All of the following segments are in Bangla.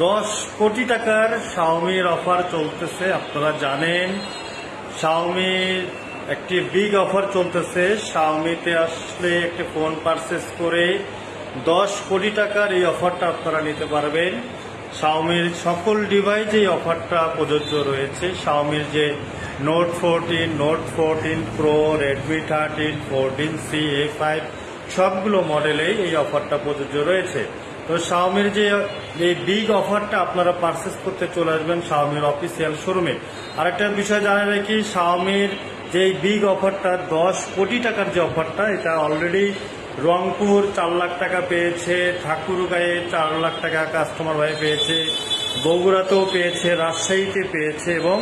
10 কোটি টাকার শাওমির অফার চলতেছে। আপনারা জানেন শাওমির একটি বিগ অফার চলতেছে। শাওমিতে আসলে একটি ফোন পারচেস করে 10 কোটি টাকার এই অফারটা আপনারা নিতে পারবেন। শাওমির সকল ডিভাইসে এই অফারটা প্রযোজ্য রয়েছে। শাওমির যে note 14, note 14 pro, Redmi 13, 14C, A5 সবগুলো মডেলেই এই অফারটা প্রযোজ্য রয়েছে। তো শাওমির যে এই বিগ অফারটা আপনারা পারচেস করতে চলে আসবেন শাওমির অফিসিয়াল শোরুমে। আরেকটা বিষয় জানা রাখি, শাওমির যে বিগ অফারটা 10 কোটি টাকার যে অফারটা, এটা অলরেডি রংপুর 4 লাখ টাকা পেয়েছে, ঠাকুরগাঁয়ে 4 লাখ টাকা কাস্টমার ভাই পেয়েছে, বগুড়াতেও পেয়েছে, রাজশাহীতে পেয়েছে এবং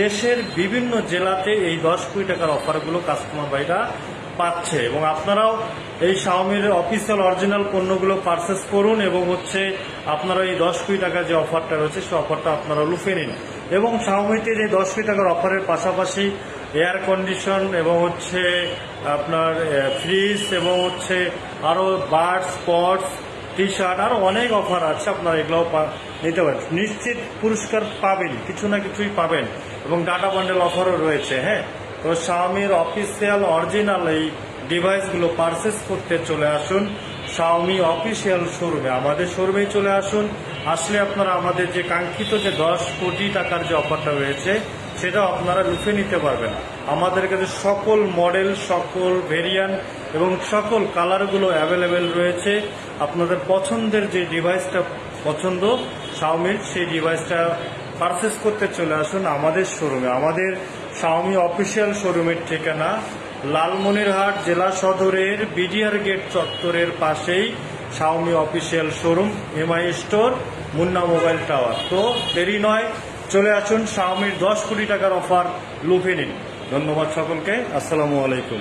দেশের বিভিন্ন জেলাতে এই 10 কোটি টাকার অফারগুলো কাস্টমার ভাইরা পাচ্ছে। এবং আপনারাও এই শাওমির অফিসিয়াল অরিজিনাল পণ্যগুলো পারচেস করুন এবং আপনারা এই 10 কোটি টাকার যে অফারটা রয়েছে সেই অফারটা আপনারা লুফে নিন। এবং শাওমিতে যে 10 কোটি টাকার অফারের পাশাপাশি এয়ার কন্ডিশন এবং আপনার ফ্রিজ এবং আরো বার্ড স্পটস, টি শার্ট, আরো অনেক অফার আছে। আপনারা এগুলোও নিতে পারেন। নিশ্চিত পুরস্কার পাবেন, কিছু না কিছুই পাবেন এবং ডাটা বান্ডেল অফারও রয়েছে। হ্যাঁ, তো শাওমির অফিসিয়াল অরিজিনাল এই ডিভাইসগুলো পারচেস করতে চলে আসুন শাওমি অফিসিয়াল শোরুমে। আমাদের শোরুমেই চলে আসুন। আসলে আপনারা আমাদের যে কাঙ্ক্ষিত যে 10 কোটি টাকার যে অফারটা রয়েছে সেটাও আপনারা লুফে নিতে পারবেন। আমাদের কাছে সকল মডেল, সকল ভেরিয়েন্ট এবং সকল কালারগুলো অ্যাভেলেবেল রয়েছে। আপনাদের পছন্দের যে ডিভাইসটা পছন্দ শাওমির, সেই ডিভাইসটা পারচেস করতে চলে আসুন আমাদের শোরুমে। আমাদের শাওমি অফিসিয়াল শোরুমের ঠিকানা লালমনিরহাট জেলা সদরের বিডিআর গেট চত্বরের পাশেই Xiaomi official showroom, MI store, Munna mobile tower. তো দেরি নয়, চলে আসুন শাওমির 10 কোটি টাকার অফার লুফে নিন। ধন্যবাদ সকলকে। আসসালামু আলাইকুম।